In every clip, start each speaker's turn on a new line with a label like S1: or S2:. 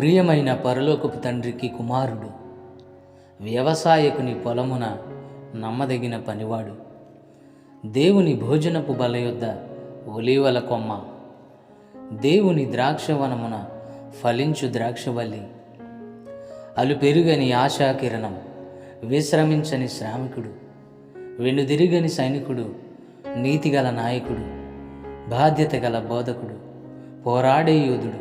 S1: ప్రియమైన పరలోకపు తండ్రికి కుమారుడు, వ్యవసాయకుని పొలమున నమ్మదగిన పనివాడు, దేవుని భోజనపు బల యొద్ద ఒలీవల కొమ్మ, దేవుని ద్రాక్షవనమున ఫలించు ద్రాక్షవల్లి, అలుపెరుగని ఆశాకిరణం, విశ్రమించని శ్రామికుడు, వెనుదిరుగని సైనికుడు, నీతిగల నాయకుడు, బాధ్యత గల బోధకుడు, పోరాడే యోధుడు,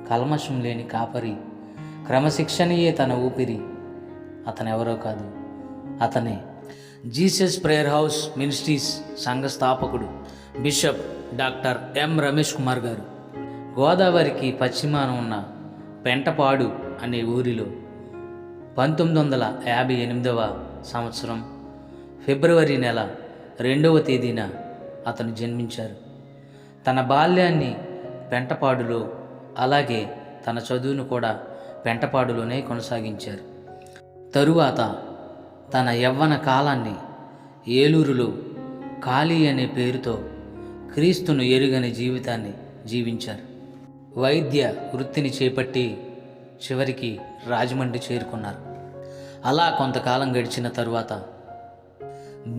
S1: కల్మషం లేని కాపరి, క్రమశిక్షణయే తన ఊపిరి. అతనెవరో కాదు, అతనే జీసస్ ప్రేయర్ హౌస్ మినిస్ట్రీస్ సంఘ స్థాపకుడు bishop doctor M Ramesh Kumar గారు. గోదావరికి పశ్చిమాన ఉన్న పెంటపాడు అనే ఊరిలో 1958వ సంవత్సరం ఫిబ్రవరి నెల 2వ తేదీన అతను జన్మించారు. తన బాల్యాన్ని పెంటపాడులో, అలాగే తన చదువును కూడా పెంటపాడులోనే కొనసాగించారు. తరువాత తన యవ్వన కాలాన్ని ఏలూరులో కాళీ అనే పేరుతో క్రీస్తును ఎరుగని జీవితాన్ని జీవించారు. వైద్య వృత్తిని చేపట్టి చివరికి రాజమండ్రి చేరుకున్నారు. అలా కొంతకాలం గడిచిన తరువాత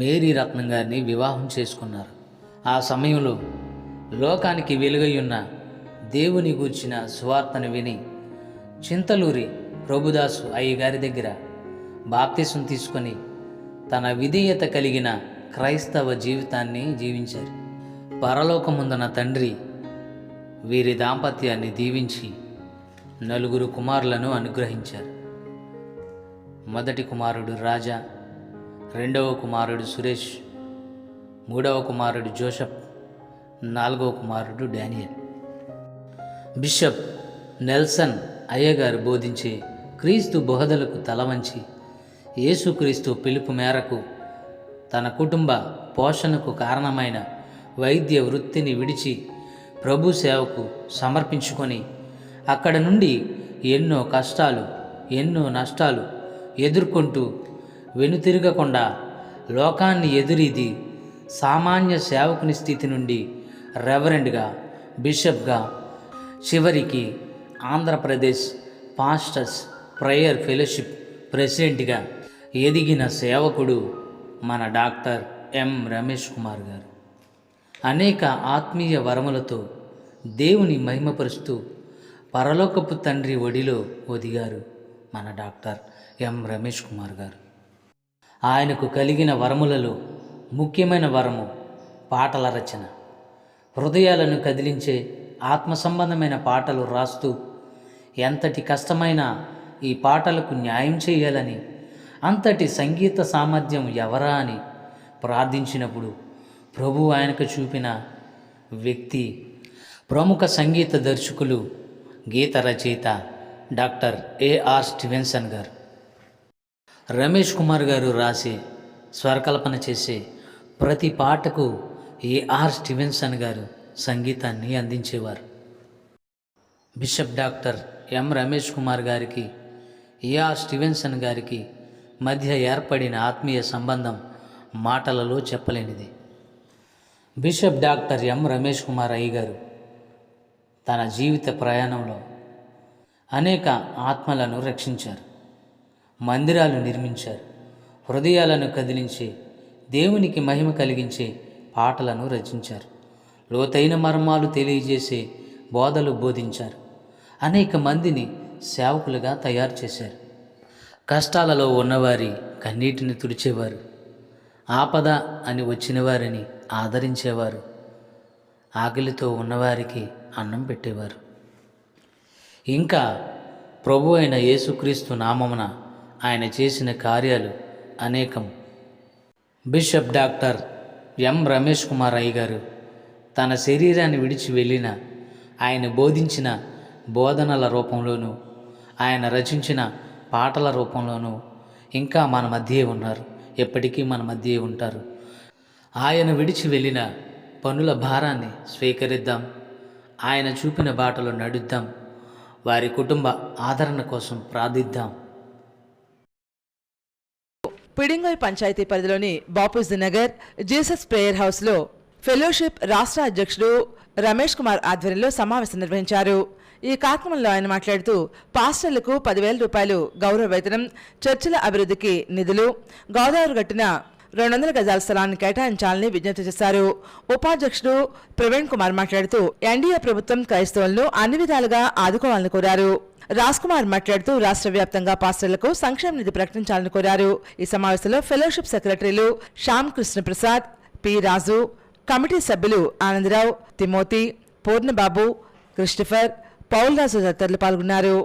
S1: మేరీ రత్నం గారిని వివాహం చేసుకున్నారు. ఆ సమయంలో లోకానికి వెలుగయ్యున్న దేవుని గూర్చిన సువార్తను విని చింతలూరి ప్రభుదాసు అయ్యగారి దగ్గర బాప్తిసం తీసుకొని తన విధేయత కలిగిన క్రైస్తవ జీవితాన్ని జీవించారు. పరలోకముందున తండ్రి వీరి దాంపత్యాన్ని దీవించి 4 కుమారులను అనుగ్రహించారు. మొదటి కుమారుడు రాజా, 2వ కుమారుడు సురేష్, 3వ కుమారుడు జోసెఫ్, 4వ కుమారుడు డానియల్. బిషప్ నెల్సన్ అయ్యగారు బోధించే క్రీస్తు బోధలకు తలవంచి యేసుక్రీస్తు పిలుపు మేరకు తన కుటుంబ పోషణకు కారణమైన వైద్య వృత్తిని విడిచి ప్రభు సేవకు సమర్పించుకొని అక్కడ నుండి ఎన్నో కష్టాలు, ఎన్నో నష్టాలు ఎదుర్కొంటూ వెనుతిరగకుండా లోకాన్ని ఎదురీది సామాన్య సేవకుని స్థితి నుండి రెవరెండ్గా, బిషప్గా, చివరికి ఆంధ్రప్రదేశ్ పాస్టర్స్ ప్రేయర్ ఫెలోషిప్ ప్రెసిడెంట్గా ఎదిగిన సేవకుడు మన డాక్టర్ ఎం రమేష్ కుమార్ గారు. అనేక ఆత్మీయ వరములతో దేవుని మహిమపరుస్తూ పరలోకపు తండ్రి ఒడిలో ఒదిగారు మన డాక్టర్ ఎం రమేష్ కుమార్ గారు. ఆయనకు కలిగిన వరములలో ముఖ్యమైన వరము పాటల రచన. హృదయాలను కదిలించే ఆత్మ సంబంధమైన పాటలు రాస్తూ ఎంతటి కష్టమైన ఈ పాటలకు న్యాయం చేయాలని, అంతటి సంగీత సామర్థ్యం ఎవరా అని ప్రార్థించినప్పుడు ప్రభు ఆయనకు చూపిన వ్యక్తి ప్రముఖ సంగీత దర్శకులు, గీత రచయిత డాక్టర్ ఏఆర్ స్టీవెన్సన్ గారు. రమేష్ కుమార్ గారు రాసే, స్వరకల్పన చేసే ప్రతి పాటకు ఏఆర్ స్టీవెన్సన్ గారు సంగీతాన్ని అందించేవారు. Bishop doctor M Ramesh Kumar గారికి ఏఆర్ స్టీవెన్సన్ గారికి మధ్య ఏర్పడిన ఆత్మీయ సంబంధం మాటలలో చెప్పలేనిది. Bishop doctor M Ramesh Kumar అయ్య గారు తన జీవిత ప్రయాణంలో అనేక ఆత్మలను రక్షించారు, మందిరాలు నిర్మించారు, హృదయాలను కదిలించే, దేవునికి మహిమ కలిగించే పాటలను రచించారు, లోతైన మర్మాలు తెలియజేసే బోధలు బోధించారు, అనేక మందిని సేవకులుగా తయారు చేశారు. కష్టాలలో ఉన్నవారి కన్నీటిని తుడిచేవారు, ఆపద అని వచ్చిన వారిని ఆదరించేవారు, ఆకలితో ఉన్నవారికి అన్నం పెట్టేవారు. ఇంకా ప్రభు అయిన యేసుక్రీస్తు నామమున ఆయన చేసిన కార్యాలు అనేకం. Bishop doctor M Ramesh Kumar అయ్య గారు తన శరీరాన్ని విడిచి వెళ్ళిన, ఆయన బోధించిన బోధనల రూపంలోనూ, ఆయన రచించిన పాటల రూపంలోనూ ఇంకా మన మధ్యే ఉన్నారు, ఎప్పటికీ మన మధ్యే ఉంటారు. ఆయన విడిచి వెళ్ళిన పనుల భారాన్ని స్వీకరిద్దాం, ఆయన చూపిన బాటలో నడుద్దాం, వారి కుటుంబ ఆదరణ కోసం ప్రార్థిద్దాం.
S2: పిడింగల్ పంచాయతీ పరిధిలోని బాపూజీ నగర్ జీసస్ ప్రేయర్ హౌస్లో ఫెలోషిప్ రాష్ట్ర అధ్యక్షుడు రమేష్ కుమార్ ఆధ్వర్యంలో సమావేశం నిర్వహించారు. ఈ కార్యక్రమంలో ఆయన మాట్లాడుతూ పాస్టర్లకు 10,000 రూపాయలు గౌరవ వేతనం, చర్చిల అభివృద్ధికి నిధులు, గోదావరి గట్టున 200 గజాల స్థలాన్ని కేటాయించాలని విజ్ఞప్తి చేశారు. ఉపాధ్యక్షుడు ప్రవీణ్ కుమార్ మాట్లాడుతూ ఎన్డీఏ ప్రభుత్వం క్రైస్తవులను అన్ని విధాలుగా ఆదుకోవాలని కోరారు. రాజ్ కుమార్ మాట్లాడుతూ రాష్ట్ర వ్యాప్తంగా పాస్టర్లకు సంక్షేమ నిధి ప్రకటించాలని కోరారు. ఈ సమావేశంలో ఫెలోషిప్ సెక్రటరీలు శ్యామ్ కృష్ణ ప్రసాద్, పి రాజు, కమిటీ సభ్యులు ఆనందరావు, తిమోతి, పూర్ణబాబు, క్రిస్టఫర్, పౌల్ రాజు తదితరులు పాల్గొన్నారు.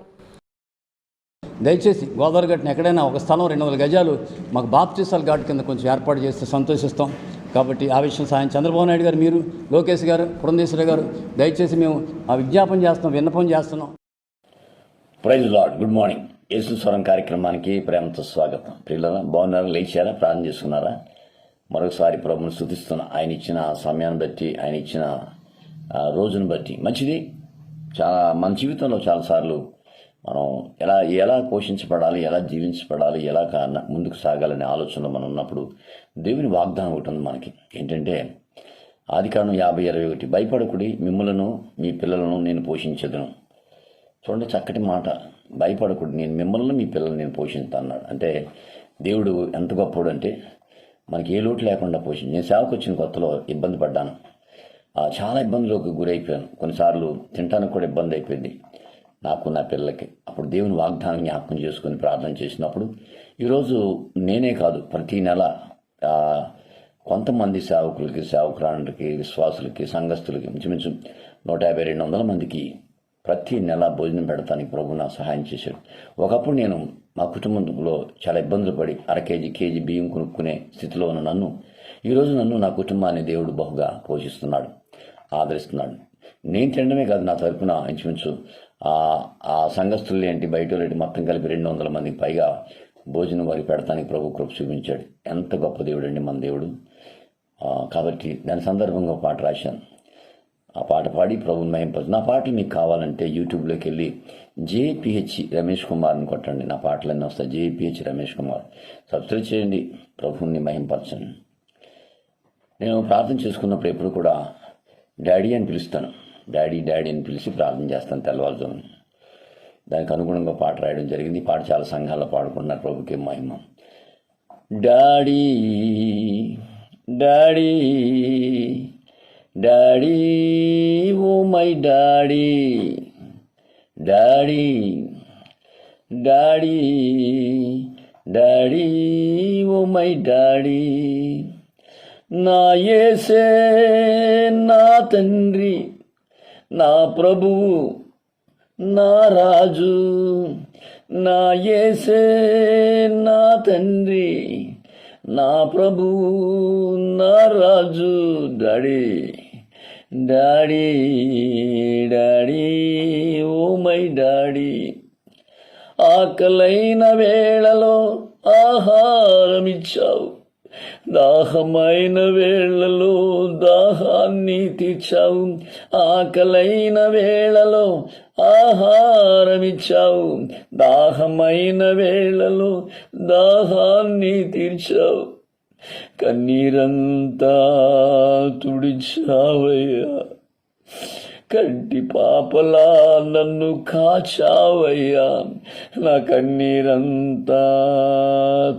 S3: దయచేసి గోదావరి గట్టున ఎక్కడైనా ఒక స్థలం 200 గజాలు మాకు బాప్టిస్టాల్ ఘాట్ కింద కొంచెం ఏర్పాటు చేస్తే సంతోషిస్తాం. కాబట్టి ఆ విషయం సాయం చంద్రబాబు నాయుడు గారు, మీరు, లోకేష్ గారు, పురంధేశ్వర గారు దయచేసి మేము ఆ విజ్ఞాపన చేస్తున్నాం, విన్నపం చేస్తున్నాం.
S4: Praise Lord. Good morning. Yesu స్వరం కార్యక్రమానికి ప్రేమతో స్వాగతం. పిల్లల బాగున్నారా? లేచారా? ప్రార్థన చేసుకున్నారా? మరొకసారి ప్రభుని స్తుతిస్తున్నా. ఆయన ఇచ్చిన సమయాన్ని బట్టి, ఆయన ఇచ్చిన రోజును బట్టి మంచిది. చాలా మన జీవితంలో చాలాసార్లు మనం ఎలా పోషించబడాలి, ఎలా జీవించబడాలి, ఎలా ముందుకు సాగాలనే ఆలోచనలో మనం ఉన్నప్పుడు దేవుని వాగ్దానం ఒకటి ఉంది మనకి. ఏంటంటే ఆదికాండం 50:21, భయపడకుడి, మిమ్మలను మీ పిల్లలను నేను పోషించదును. చూడండి, చక్కటి మాట. భయపడకుడి, నేను మిమ్మల్ని మీ పిల్లల్ని నేను పోషిస్తాను అన్నాడు. అంటే దేవుడు ఎంత గొప్పడు అంటే మనకి ఏ లోటు లేకుండా పోషించి. నేను సేవకు వచ్చిన కొత్తలో ఇబ్బంది పడ్డాను, చాలా ఇబ్బందులకు గురైపోయాను. కొన్నిసార్లు తినడానికి కూడా ఇబ్బంది అయిపోయింది నాకు, నా పిల్లలకి. అప్పుడు దేవుని వాగ్దానం జ్ఞాపకం చేసుకుని ప్రార్థన చేసినప్పుడు ఈరోజు నేనే కాదు, ప్రతి నెల కొంతమంది సేవకులకి, సేవకురాళ్ళకి, విశ్వాసులకి, సంఘస్థులకి ఇంచుమించు 150-200 మందికి ప్రతి నెల భోజనం పెడతానికి ప్రభు నాకు సహాయం చేశాడు. ఒకప్పుడు నేను మా కుటుంబంలో చాలా ఇబ్బందులు పడి కేజీ బియ్యం కొనుక్కునే స్థితిలో ఉన్న నన్ను ఈరోజు నా కుటుంబాన్ని దేవుడు బహుగా పోషిస్తున్నాడు, ఆదరిస్తున్నాడు. నేను తినడమే కాదు, నా తరపున ఇంచుమించు ఆ సంఘస్థులు ఏంటి, బయట మొత్తం కలిపి 200 మందికి పైగా భోజనం వారికి పెడతానికి ప్రభు కృప చూపించాడు. ఎంత గొప్ప దేవుడు అండి మన దేవుడు. కాబట్టి దాని సందర్భంగా ఒక పాట రాశాను. ఆ పాట పాడి ప్రభుని మహింపరచు. నా పాటలు మీకు కావాలంటే యూట్యూబ్లోకి వెళ్ళి జేపీహెచ్ రమేష్ కుమార్ని కొట్టండి. నా పాటలన్నీ వస్తాయి. జేపీహెచ్ రమేష్ కుమార్ సబ్స్క్రైబ్ చేయండి. ప్రభుని మహింపరచండి. నేను ప్రార్థన చేసుకున్నప్పుడు ఎప్పుడు కూడా డాడీ అని పిలుస్తాను. డాడీ అని పిలిచి ప్రార్థన చేస్తాను తెల్లవారుజామున. దానికి అనుగుణంగా పాట రాయడం జరిగింది. ఈ పాట చాలా సంఘాల్లో పాడుకుంటున్నారు. ప్రభుకి మహిమ. Daddy daddy daddy oh my daddy, daddy daddy daddy oh my daddy, నా యేసే నా తండ్రి, నా ప్రభువు, నా రాజు. నా యేసే నా తండ్రి, నా ప్రభువు, నా రాజు. Daddy daddy daddy oh my daddy, ఆకలైన వేళలో ఆహారమిచ్చావు, దాహమైన వేళలో దాహాన్ని తీర్చావు. ఆకలైన వేళలో ఆహారమిచ్చావు, దాహమైన వేళలో దాహాన్ని తీర్చావు. కన్నీరంతా తుడిచావయ్యా, కంటి పాపలా నన్ను కాచావయ్యా. నా కన్నీరంతా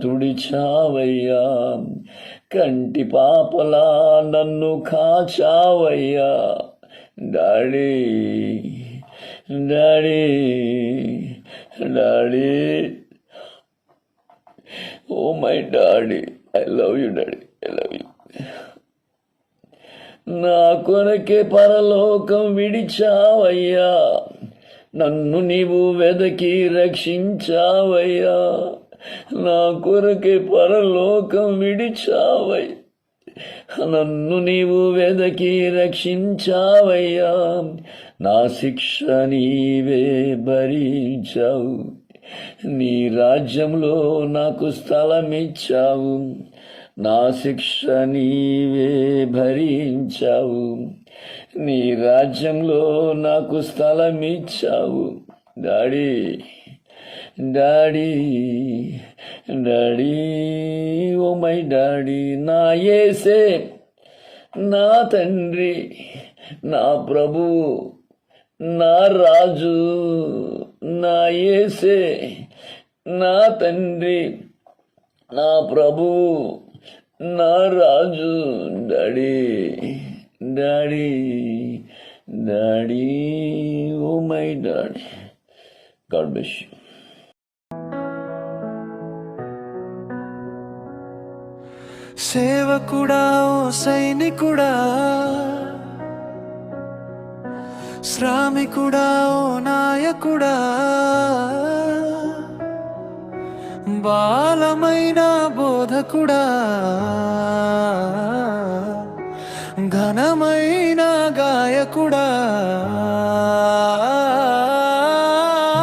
S4: తుడిచావయ్యా, కంటి పాపలా నన్ను కాచావయ్యా. Daddy daddy daddy oh my daddy, I love you daddy, I love you. నా కొరకే పరలోకం విడిచావయ్యా, నన్ను నీవు వెదకి రక్షించావయ్యా. నా కొరకే పరలోకం విడిచావయ్యా, నన్ను నీవు వెదకి రక్షించావయ్యా. నా శిక్ష నీవే భరించావు, నీ రాజ్యంలో నాకు స్థలమిచ్చావు. నా శిక్ష నీవే భరించావు, నీ రాజ్యంలో నాకు స్థలమిచ్చావు. Daddy daddy daddy oh my daddy, నా యేసే నా తండ్రి, నా ప్రభువు, నా రాజు, నా యేసే, నా తండ్రి, నా ప్రభువు, నా రాజు. Daddy, daddy, daddy, oh my daddy. God bless you.
S5: సేవకుడా, ఓ సైనికుడా, శ్రామికుడా, ఓ నాయకుడా, బాలమైన బోధకుడా, ఘనమైన గాయకుడా,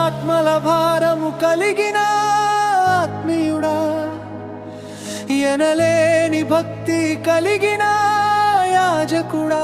S5: ఆత్మల భారము కలిగిన ఆత్మీయుడా, ఎనలేని భక్తి కలిగిన యాజకుడా,